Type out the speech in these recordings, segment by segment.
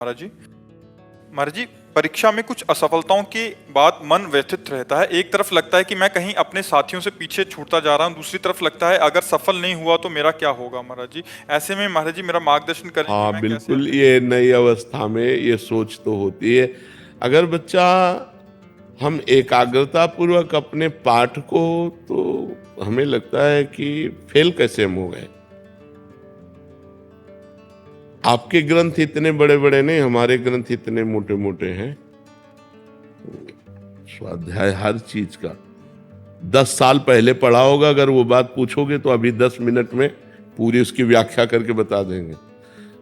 महाराज जी, महाराज जी, परीक्षा में कुछ असफलताओं के बाद मन व्यथित रहता है। एक तरफ लगता है कि मैं कहीं अपने साथियों से पीछे छूटता जा रहा हूँ, दूसरी तरफ लगता है अगर सफल नहीं हुआ तो मेरा क्या होगा। महाराज जी, ऐसे में महाराज जी मेरा मार्गदर्शन करें कि हाँ मैं कैसे बिल्कुल, ये नई अवस्था में ये सोच तो होती है। अगर बच्चा हम एकाग्रता पूर्वक अपने पाठ को, तो हमें लगता है कि फेल कैसे हम हो गए। आपके ग्रंथ इतने बड़े बड़े नहीं, हमारे ग्रंथ इतने मोटे मोटे हैं। स्वाध्याय हर चीज का 10 साल पहले पढ़ा होगा, अगर वो बात पूछोगे तो अभी 10 मिनट में पूरी उसकी व्याख्या करके बता देंगे।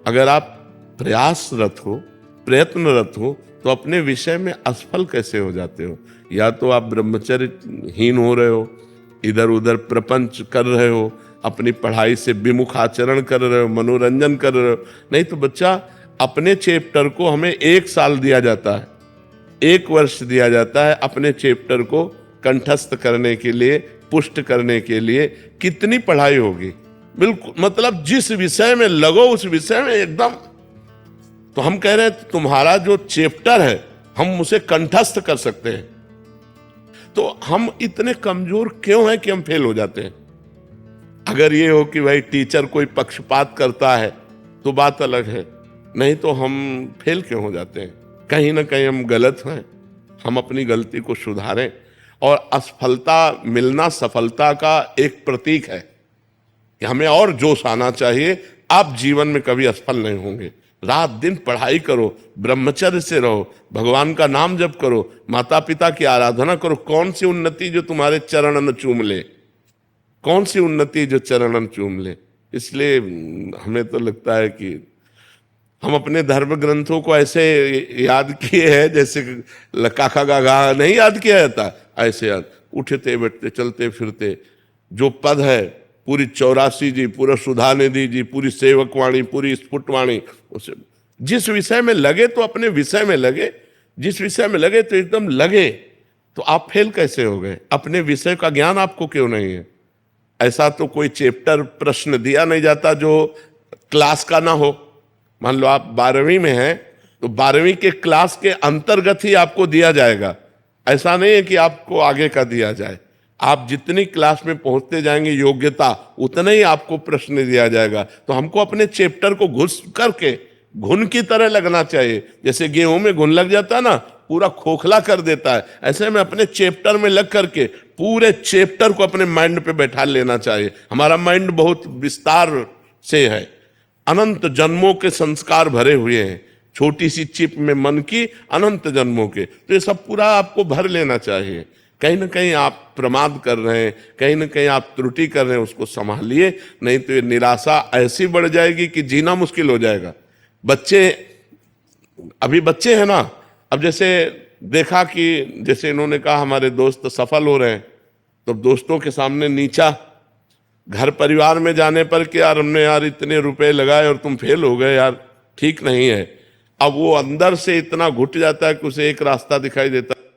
अगर आप प्रयासरत हो, प्रयत्नरत हो, तो अपने विषय में असफल कैसे हो जाते हो। या तो आप ब्रह्मचर्यहीन हो रहे हो, इधर उधर प्रपंच कर रहे हो, अपनी पढ़ाई से विमुख आचरण कर रहे हो, मनोरंजन कर रहे हो। नहीं तो बच्चा, अपने चैप्टर को हमें 1 साल दिया जाता है, 1 वर्ष दिया जाता है अपने चैप्टर को कंठस्थ करने के लिए, पुष्ट करने के लिए। कितनी पढ़ाई होगी। बिल्कुल, मतलब जिस विषय में लगो उस विषय में एकदम। तो हम कह रहे हैं तुम्हारा जो चैप्टर है हम उसे कंठस्थ कर सकते हैं। तो हम इतने कमजोर क्यों हैं कि हम फेल हो जाते हैं। अगर ये हो कि भाई टीचर कोई पक्षपात करता है तो बात अलग है, नहीं तो हम फेल क्यों हो जाते हैं। कहीं ना कहीं हम गलत हैं, हम अपनी गलती को सुधारें। और असफलता मिलना सफलता का एक प्रतीक है कि हमें और जोश आना चाहिए। आप जीवन में कभी असफल नहीं होंगे। रात दिन पढ़ाई करो, ब्रह्मचर्य से रहो, भगवान का नाम जप करो, माता पिता की आराधना करो। कौन सी उन्नति जो तुम्हारे चरणन चूम ले, कौन सी उन्नति जो चरणन चूम ले। इसलिए हमें तो लगता है कि हम अपने धर्म ग्रंथों को ऐसे याद किए हैं जैसे काका गागा नहीं याद किया जाता, ऐसे याद। उठते बैठते चलते फिरते जो पद है, पूरी 84 जी, पूरा सुधा निधि जी, पूरी सेवकवाणी, पूरी स्फुटवाणी, उसे जिस विषय में लगे तो अपने विषय में लगे, जिस विषय में लगे तो एकदम लगे। तो आप फेल कैसे हो गए। अपने विषय का ज्ञान आपको क्यों नहीं है। ऐसा तो कोई चैप्टर प्रश्न दिया नहीं जाता जो क्लास का ना हो। मान लो आप 12वीं में हैं तो 12वीं के क्लास के अंतर्गत ही आपको दिया जाएगा। ऐसा नहीं है कि आपको आगे का दिया जाए। आप जितनी क्लास में पहुंचते जाएंगे योग्यता, उतना ही आपको प्रश्न दिया जाएगा। तो हमको अपने चैप्टर को घुस करके घुन की तरह लगना चाहिए। जैसे गेहूं में घुन लग जाता है ना, पूरा खोखला कर देता है, ऐसे में अपने चैप्टर में लग करके पूरे चैप्टर को अपने माइंड पे बैठा लेना चाहिए। हमारा माइंड बहुत विस्तार से है, अनंत जन्मों के संस्कार भरे हुए हैं, छोटी सी चिप में मन की अनंत जन्मों के। तो ये सब पूरा आपको भर लेना चाहिए। कहीं ना कहीं आप प्रमाद कर रहे हैं, कहीं ना कहीं आप त्रुटि कर रहे हैं, उसको संभालिए। नहीं तो ये निराशा ऐसी बढ़ जाएगी कि जीना मुश्किल हो जाएगा। बच्चे, अभी बच्चे हैं ना, अब जैसे देखा कि जैसे इन्होंने कहा हमारे दोस्त सफल हो रहे हैं, तो दोस्तों के सामने नीचा, घर परिवार में जाने पर कि यार हमने यार इतने रुपए लगाए और तुम फेल हो गए, यार ठीक नहीं है। अब वो अंदर से इतना घुट जाता है कि उसे एक रास्ता दिखाई देता है।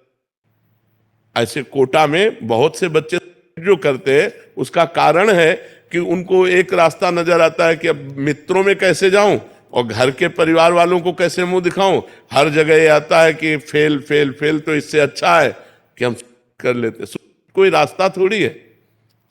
ऐसे कोटा में बहुत से बच्चे जो करते हैं, उसका कारण है कि उनको एक रास्ता नजर आता है कि अब मित्रों में कैसे जाऊं और घर के परिवार वालों को कैसे मुंह दिखाऊं। हर जगह ये आता है कि फेल फेल फेल, तो इससे अच्छा है कि हम कर लेते। कोई रास्ता थोड़ी है।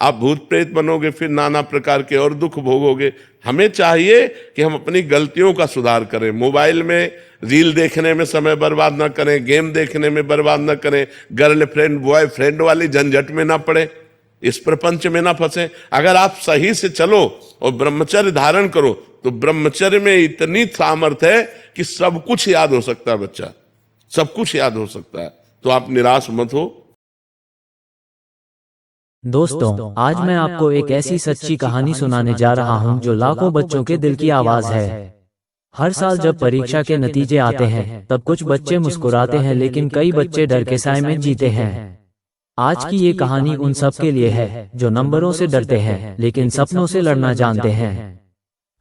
आप भूत प्रेत बनोगे, फिर नाना प्रकार के और दुख भोगोगे। हमें चाहिए कि हम अपनी गलतियों का सुधार करें। मोबाइल में रील देखने में समय बर्बाद ना करें, गेम देखने में बर्बाद ना करें, गर्लफ्रेंड बॉयफ्रेंड वाली झंझट में ना पड़े, इस प्रपंच में ना फंसे। अगर आप सही से चलो और ब्रह्मचर्य धारण करो तो ब्रह्मचर्य में इतनी सामर्थ्य है कि सब कुछ याद हो सकता है। बच्चा सब कुछ याद हो सकता है। तो आप निराश मत हो। दोस्तों, आज मैं आपको एक ऐसी सच्ची कहानी सुनाने जा रहा हूं जो लाखों बच्चों के दिल की आवाज है। हर साल जब परीक्षा के नतीजे आते हैं तब कुछ बच्चे मुस्कुराते हैं, लेकिन कई बच्चे डर के साए में जीते हैं। आज की ये कहानी उन सब के लिए है जो नंबरों से डरते हैं लेकिन सपनों से लड़ना जानते हैं।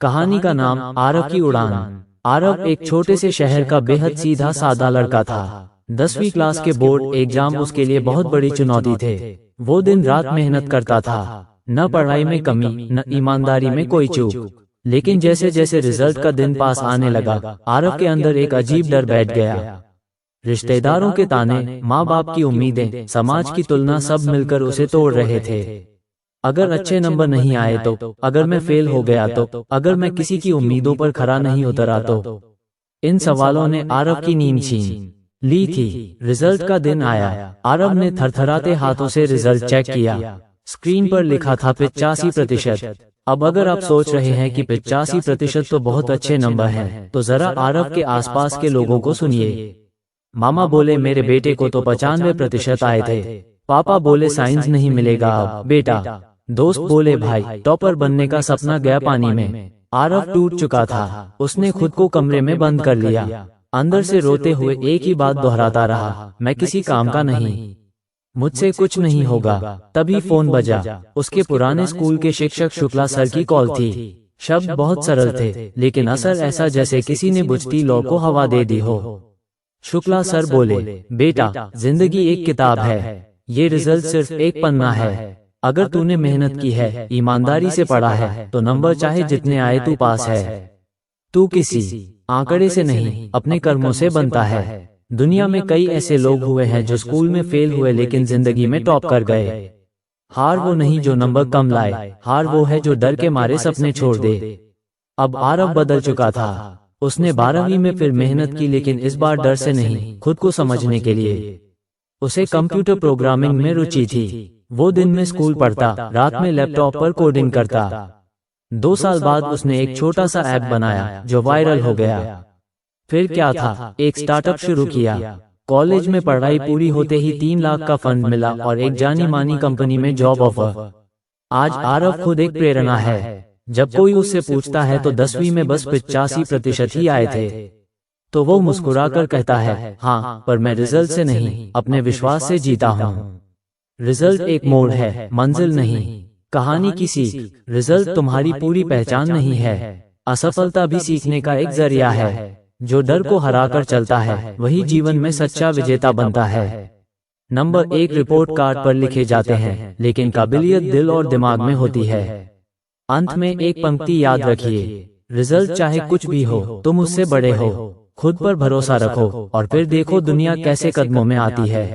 कहानी का नाम आरव की उड़ान। आरव एक छोटे से शहर का बेहद सीधा साधा लड़का था। 10वीं क्लास के बोर्ड एग्जाम उसके लिए बहुत बड़ी चुनौती थे। वो दिन रात मेहनत करता था, न पढ़ाई में कमी न ईमानदारी में कोई चूक। लेकिन जैसे जैसे रिजल्ट का दिन पास आने लगा, आरव के अंदर एक अजीब डर बैठ गया। रिश्तेदारों के ताने, माँ बाप की उम्मीदें, समाज की तुलना सब मिलकर उसे तोड़ रहे थे। अगर अच्छे नंबर नहीं आए तो, अगर मैं फेल हो गया तो, अगर मैं किसी की उम्मीदों पर खरा नहीं उतरा तो। इन सवालों ने आरव की नींद छीन ली थी। रिजल्ट का दिन आया। आरव ने थरथराते हाथों से रिजल्ट चेक किया। स्क्रीन पर लिखा था 85%। अब अगर आप सोच रहे हैं कि 85% तो बहुत अच्छे नंबर हैं, तो जरा आरव के आसपास के लोगों को सुनिए। मामा बोले मेरे बेटे को तो 95% आए थे। पापा बोले साइंस नहीं मिलेगा अब बेटा। दोस्त बोले भाई टॉपर बनने का सपना गया पानी में। आरव टूट चुका था। उसने खुद को कमरे में बंद कर लिया। अंदर से रोते हुए एक ही बात दोहराता रहा, मैं किसी काम का नहीं, मुझसे कुछ नहीं होगा। तभी फोन बजा। उसके पुराने स्कूल के शिक्षक शुक्ला सर की कॉल थी। शब्द बहुत सरल थे, लेकिन असर ऐसा जैसे किसी ने बुझती लौ को हवा दे दी हो। शुक्ला सर बोले, बेटा जिंदगी एक किताब है, ये रिजल्ट सिर्फ एक पन्ना है। अगर तूने मेहनत की है, ईमानदारी से पढ़ा है, तो नंबर चाहे जितने आए तू पास है। तू किसी आंकड़े से नहीं, अपने कर्मों से बनता है। दुनिया में कई ऐसे लोग हुए हैं जो स्कूल में फेल हुए लेकिन जिंदगी में टॉप कर गए। हार वो नहीं जो नंबर कम लाए, हार वो है जो डर के मारे सपने छोड़ दे। अब आरव बदल चुका था। उसने 12वीं में फिर मेहनत की, लेकिन इस बार डर से नहीं, खुद को समझने के लिए। उसे कंप्यूटर प्रोग्रामिंग में रुचि थी। वो दिन में स्कूल पढ़ता, रात में लैपटॉप पर कोडिंग करता। 2 साल बाद उसने एक छोटा सा ऐप बनाया जो वायरल हो गया। फिर क्या था, एक स्टार्टअप शुरू किया। कॉलेज में पढ़ाई पूरी होते ही 3 लाख का फंड मिला और एक जानी मानी कंपनी में जॉब ऑफर। आज आरव खुद एक प्रेरणा है। जब कोई उससे पूछता है तो 10वीं में बस 85% ही आए थे, तो वो मुस्कुराकर कहता है, हाँ पर मैं रिजल्ट से नहीं, अपने विश्वास से जीता हूँ। रिजल्ट एक मोड़ है, मंजिल नहीं। कहानी की सीख, रिजल्ट तुम्हारी पूरी पहचान नहीं है। असफलता भी सीखने का एक जरिया है। जो डर को हराकर चलता है, वही जीवन में सच्चा विजेता बनता है। नंबर 1 रिपोर्ट कार्ड पर लिखे जाते हैं, लेकिन काबिलियत दिल और दिमाग में होती है। अंत में एक पंक्ति याद रखिए, रिजल्ट चाहे कुछ भी हो, तुम उससे बड़े हो। खुद पर भरोसा रखो और फिर देखो दुनिया कैसे कदमों में आती है।